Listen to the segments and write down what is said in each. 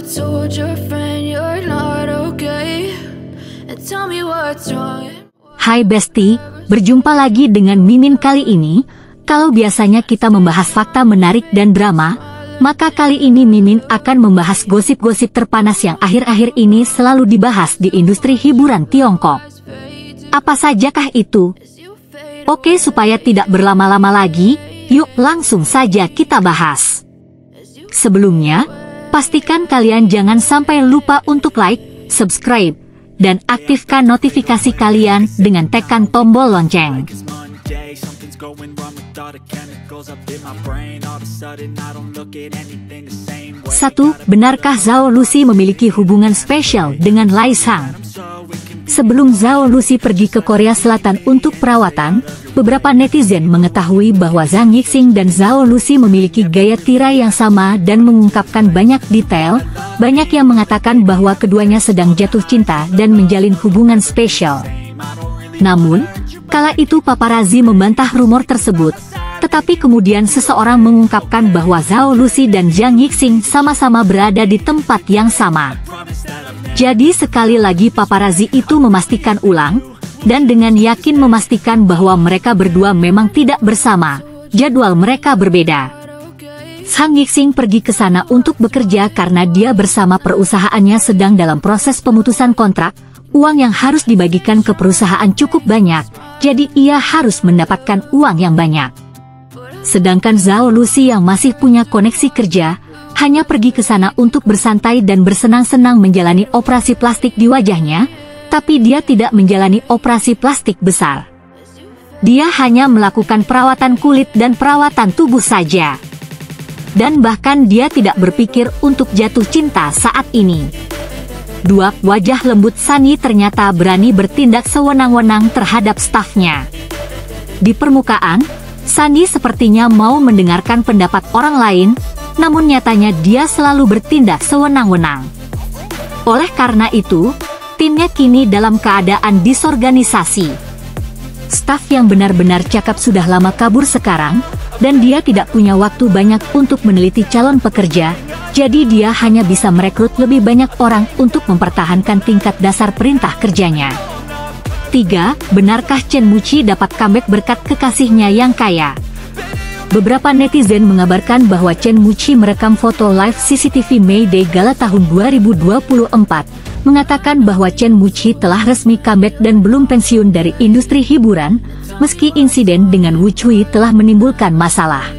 told your friend you're not okay? And tell me what's wrong. Hai Besti, berjumpa lagi dengan Mimin kali ini. Kalau biasanya kita membahas fakta menarik dan drama, maka kali ini Mimin akan membahas gosip-gosip terpanas yang akhir-akhir ini selalu dibahas di industri hiburan Tiongkok. Apa sajakah itu? Oke, supaya tidak berlama-lama lagi, yuk langsung saja kita bahas. Sebelumnya, pastikan kalian jangan sampai lupa untuk like, subscribe, dan aktifkan notifikasi kalian dengan tekan tombol lonceng. 1. Benarkah Zhao Lusi memiliki hubungan spesial dengan Lai Sang? Sebelum Zhao Lusi pergi ke Korea Selatan untuk perawatan, beberapa netizen mengetahui bahwa Zhang Yixing dan Zhao Lusi memiliki gaya tirai yang sama dan mengungkapkan banyak detail. Banyak yang mengatakan bahwa keduanya sedang jatuh cinta dan menjalin hubungan spesial. Namun, kala itu paparazzi membantah rumor tersebut, tetapi kemudian seseorang mengungkapkan bahwa Zhao Lusi dan Zhang Yixing sama-sama berada di tempat yang sama. Jadi sekali lagi paparazzi itu memastikan ulang, dan dengan yakin memastikan bahwa mereka berdua memang tidak bersama, jadwal mereka berbeda. Zhang Yixing pergi ke sana untuk bekerja karena dia bersama perusahaannya sedang dalam proses pemutusan kontrak, uang yang harus dibagikan ke perusahaan cukup banyak, jadi ia harus mendapatkan uang yang banyak. Sedangkan Zhao Lusi yang masih punya koneksi kerja, hanya pergi ke sana untuk bersantai dan bersenang-senang menjalani operasi plastik di wajahnya, tapi dia tidak menjalani operasi plastik besar. Dia hanya melakukan perawatan kulit dan perawatan tubuh saja. Dan bahkan dia tidak berpikir untuk jatuh cinta saat ini. 2. Wajah lembut Sunny ternyata berani bertindak sewenang-wenang terhadap stafnya. Di permukaan, Sunny sepertinya mau mendengarkan pendapat orang lain, namun nyatanya dia selalu bertindak sewenang-wenang. Oleh karena itu, timnya kini dalam keadaan disorganisasi. Staf yang benar-benar cakap sudah lama kabur sekarang, dan dia tidak punya waktu banyak untuk meneliti calon pekerja, jadi dia hanya bisa merekrut lebih banyak orang untuk mempertahankan tingkat dasar perintah kerjanya. 3. Benarkah Chen Muqi dapat comeback berkat kekasihnya yang kaya? Beberapa netizen mengabarkan bahwa Chen Muqi merekam foto live CCTV May Day Gala tahun 2024, mengatakan bahwa Chen Muqi telah resmi comeback dan belum pensiun dari industri hiburan, meski insiden dengan Wu Cui telah menimbulkan masalah.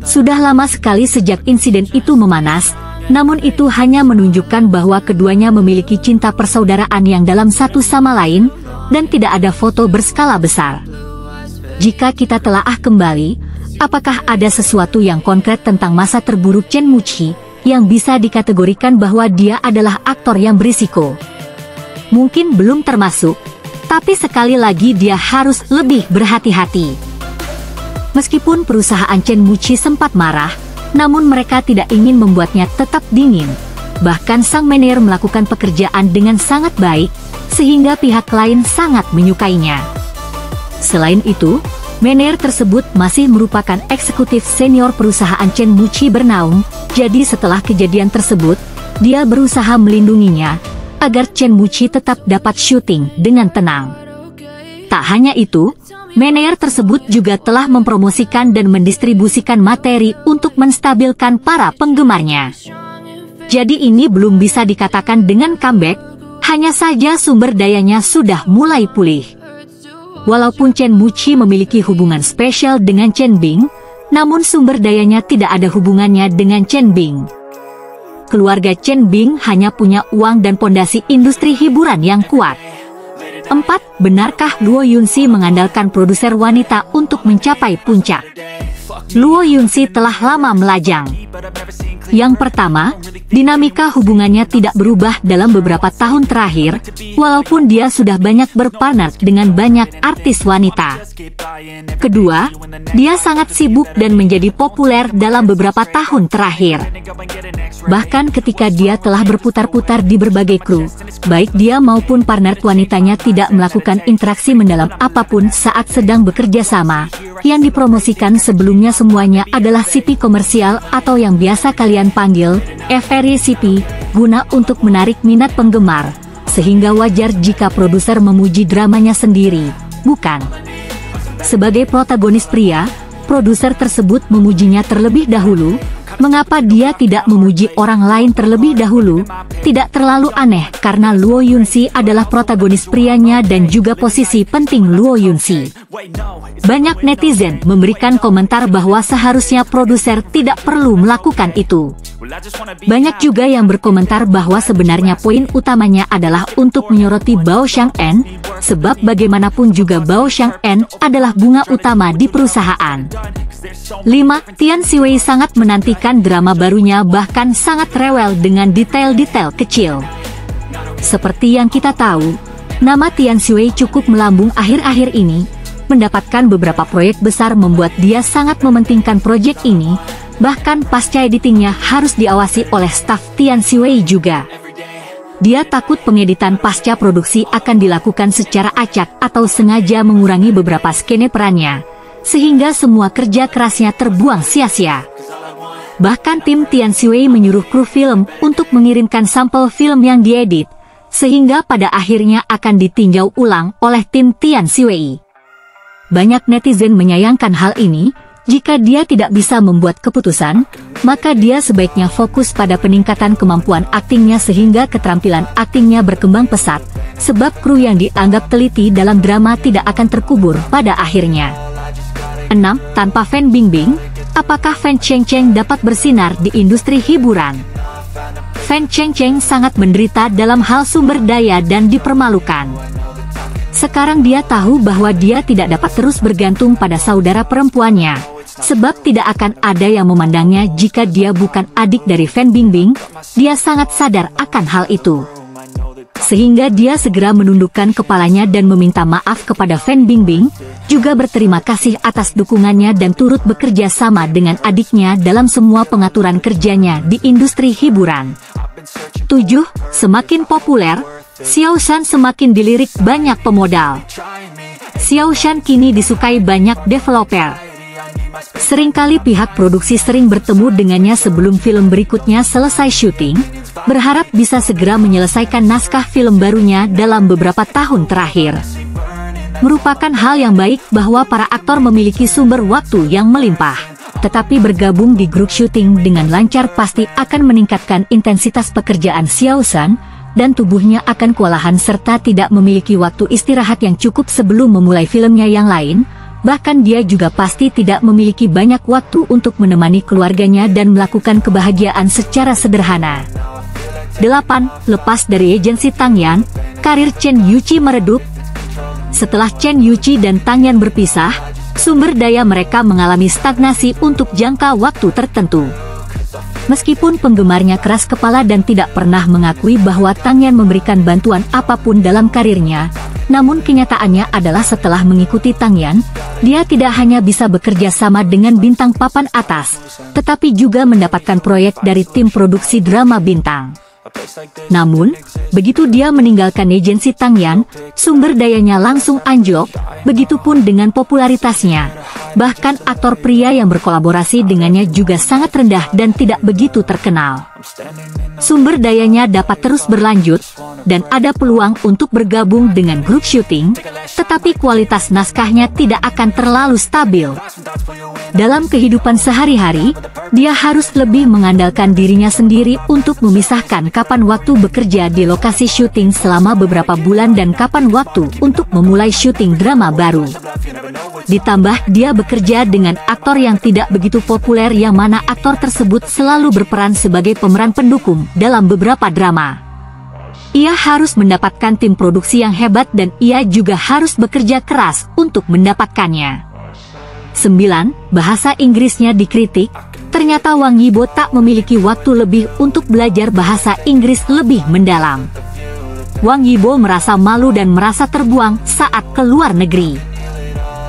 Sudah lama sekali sejak insiden itu memanas, namun itu hanya menunjukkan bahwa keduanya memiliki cinta persaudaraan yang dalam satu sama lain, dan tidak ada foto berskala besar. Jika kita telaah kembali, apakah ada sesuatu yang konkret tentang masa terburuk Chen Muqi, yang bisa dikategorikan bahwa dia adalah aktor yang berisiko? Mungkin belum termasuk, tapi sekali lagi dia harus lebih berhati-hati. Meskipun perusahaan Chen Muqi sempat marah, namun mereka tidak ingin membuatnya tetap dingin. Bahkan sang manajer melakukan pekerjaan dengan sangat baik, sehingga pihak lain sangat menyukainya. Selain itu, manajer tersebut masih merupakan eksekutif senior perusahaan Chen Muqi bernaung, jadi setelah kejadian tersebut, dia berusaha melindunginya, agar Chen Muqi tetap dapat syuting dengan tenang. Tak hanya itu, manajer tersebut juga telah mempromosikan dan mendistribusikan materi untuk menstabilkan para penggemarnya. Jadi ini belum bisa dikatakan dengan comeback, hanya saja sumber dayanya sudah mulai pulih. Walaupun Chen Muqi memiliki hubungan spesial dengan Chen Bing, namun sumber dayanya tidak ada hubungannya dengan Chen Bing. Keluarga Chen Bing hanya punya uang dan pondasi industri hiburan yang kuat. 4. Benarkah Luo Yunxi mengandalkan produser wanita untuk mencapai puncak? Luo Yunxi telah lama melajang. Yang pertama, dinamika hubungannya tidak berubah dalam beberapa tahun terakhir, walaupun dia sudah banyak berpartner dengan banyak artis wanita. Kedua, dia sangat sibuk dan menjadi populer dalam beberapa tahun terakhir. Bahkan ketika dia telah berputar-putar di berbagai kru, baik dia maupun partner wanitanya tidak melakukan interaksi mendalam apapun saat sedang bekerja sama, yang dipromosikan sebelumnya sebelumnya semuanya adalah CP komersial atau yang biasa kalian panggil FRCP, guna untuk menarik minat penggemar, sehingga wajar jika produser memuji dramanya sendiri, bukan? Sebagai protagonis pria, produser tersebut memujinya terlebih dahulu. Mengapa dia tidak memuji orang lain terlebih dahulu? Tidak terlalu aneh karena Luo Yunsi adalah protagonis prianya dan juga posisi penting Luo Yunsi. Banyak netizen memberikan komentar bahwa seharusnya produser tidak perlu melakukan itu. Banyak juga yang berkomentar bahwa sebenarnya poin utamanya adalah untuk menyoroti Bao Chang'en, sebab bagaimanapun juga Bao Chang'en adalah bunga utama di perusahaan. 5. Tian Siwei sangat menantikan drama barunya, bahkan sangat rewel dengan detail-detail kecil. Seperti yang kita tahu, nama Tian Siwei cukup melambung akhir-akhir ini. Mendapatkan beberapa proyek besar membuat dia sangat mementingkan proyek ini. Bahkan pasca editingnya harus diawasi oleh staf Tian Siwei juga. Dia takut pengeditan pasca produksi akan dilakukan secara acak atau sengaja mengurangi beberapa skene perannya, sehingga semua kerja kerasnya terbuang sia-sia. Bahkan tim Tian Siwei menyuruh kru film untuk mengirimkan sampel film yang diedit, sehingga pada akhirnya akan ditinjau ulang oleh tim Tian Siwei. Banyak netizen menyayangkan hal ini. Jika dia tidak bisa membuat keputusan, maka dia sebaiknya fokus pada peningkatan kemampuan aktingnya sehingga keterampilan aktingnya berkembang pesat, sebab kru yang dianggap teliti dalam drama tidak akan terkubur pada akhirnya. 6. Tanpa Fan Bingbing, apakah Fan Cheng Cheng dapat bersinar di industri hiburan? Fan Cheng Cheng sangat menderita dalam hal sumber daya dan dipermalukan. Sekarang dia tahu bahwa dia tidak dapat terus bergantung pada saudara perempuannya, sebab tidak akan ada yang memandangnya jika dia bukan adik dari Fan Bingbing. Dia sangat sadar akan hal itu, sehingga dia segera menundukkan kepalanya dan meminta maaf kepada Fan Bingbing, juga berterima kasih atas dukungannya dan turut bekerja sama dengan adiknya dalam semua pengaturan kerjanya di industri hiburan. 7. Semakin populer, Xiao Shan semakin dilirik banyak pemodal. Xiao Shan kini disukai banyak developer. Seringkali pihak produksi sering bertemu dengannya sebelum film berikutnya selesai syuting, berharap bisa segera menyelesaikan naskah film barunya dalam beberapa tahun terakhir. Merupakan hal yang baik bahwa para aktor memiliki sumber waktu yang melimpah. Tetapi bergabung di grup syuting dengan lancar pasti akan meningkatkan intensitas pekerjaan Xiao Shan, dan tubuhnya akan kewalahan serta tidak memiliki waktu istirahat yang cukup sebelum memulai filmnya yang lain. Bahkan dia juga pasti tidak memiliki banyak waktu untuk menemani keluarganya dan melakukan kebahagiaan secara sederhana. 8. Lepas dari agensi Tang Yan, karir Chen Yuqi meredup. Setelah Chen Yuqi dan Tang Yan berpisah, sumber daya mereka mengalami stagnasi untuk jangka waktu tertentu. Meskipun penggemarnya keras kepala dan tidak pernah mengakui bahwa Tang Yan memberikan bantuan apapun dalam karirnya, namun kenyataannya adalah setelah mengikuti Tang Yan, dia tidak hanya bisa bekerja sama dengan bintang papan atas, tetapi juga mendapatkan proyek dari tim produksi drama bintang. Namun, begitu dia meninggalkan agensi Tang Yan, sumber dayanya langsung anjlok, begitupun dengan popularitasnya. Bahkan aktor pria yang berkolaborasi dengannya juga sangat rendah dan tidak begitu terkenal. Sumber dayanya dapat terus berlanjut, dan ada peluang untuk bergabung dengan grup syuting, tetapi kualitas naskahnya tidak akan terlalu stabil. Dalam kehidupan sehari-hari, dia harus lebih mengandalkan dirinya sendiri untuk memisahkan kapan waktu bekerja di lokasi syuting selama beberapa bulan dan kapan waktu untuk memulai syuting drama baru. Ditambah dia bekerja dengan aktor yang tidak begitu populer yang mana aktor tersebut selalu berperan sebagai pemeran pendukung dalam beberapa drama. Ia harus mendapatkan tim produksi yang hebat dan ia juga harus bekerja keras untuk mendapatkannya. 9. Bahasa Inggrisnya dikritik. Ternyata Wang Yibo tak memiliki waktu lebih untuk belajar bahasa Inggris lebih mendalam. Wang Yibo merasa malu dan merasa terbuang saat keluar negeri.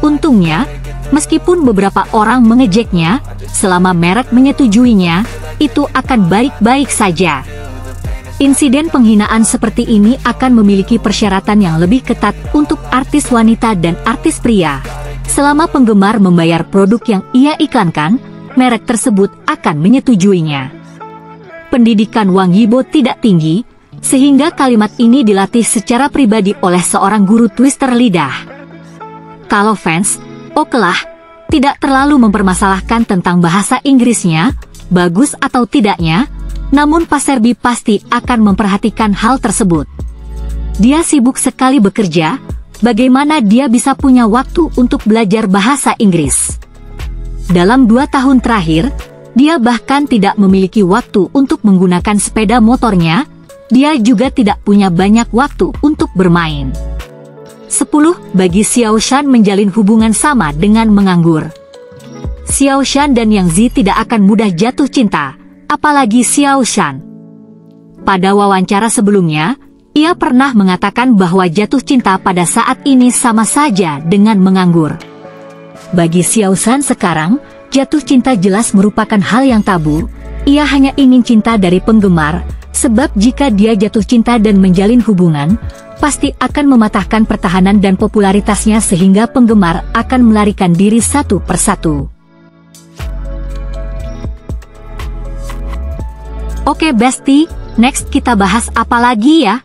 Untungnya, meskipun beberapa orang mengejeknya, selama merek menyetujuinya, itu akan baik-baik saja. Insiden penghinaan seperti ini akan memiliki persyaratan yang lebih ketat untuk artis wanita dan artis pria, Selama penggemar membayar produk yang ia iklankan, merek tersebut akan menyetujuinya. Pendidikan Wang Yibo tidak tinggi, sehingga kalimat ini dilatih secara pribadi oleh seorang guru twister lidah. Kalau fans, okelah, tidak terlalu mempermasalahkan tentang bahasa Inggrisnya, bagus atau tidaknya, namun Pak Serbi pasti akan memperhatikan hal tersebut. Dia sibuk sekali bekerja, bagaimana dia bisa punya waktu untuk belajar bahasa Inggris? Dalam 2 tahun terakhir, dia bahkan tidak memiliki waktu untuk menggunakan sepeda motornya, dia juga tidak punya banyak waktu untuk bermain. 10. Bagi Xiao Shan menjalin hubungan sama dengan menganggur. Xiao Shan dan Yang Zi tidak akan mudah jatuh cinta, apalagi Xiao Shan. Pada wawancara sebelumnya, ia pernah mengatakan bahwa jatuh cinta pada saat ini sama saja dengan menganggur. Bagi Xiao Shan sekarang, jatuh cinta jelas merupakan hal yang tabu. Ia hanya ingin cinta dari penggemar, sebab jika dia jatuh cinta dan menjalin hubungan, pasti akan mematahkan pertahanan dan popularitasnya sehingga penggemar akan melarikan diri satu persatu. Oke Besti, next kita bahas apa lagi ya?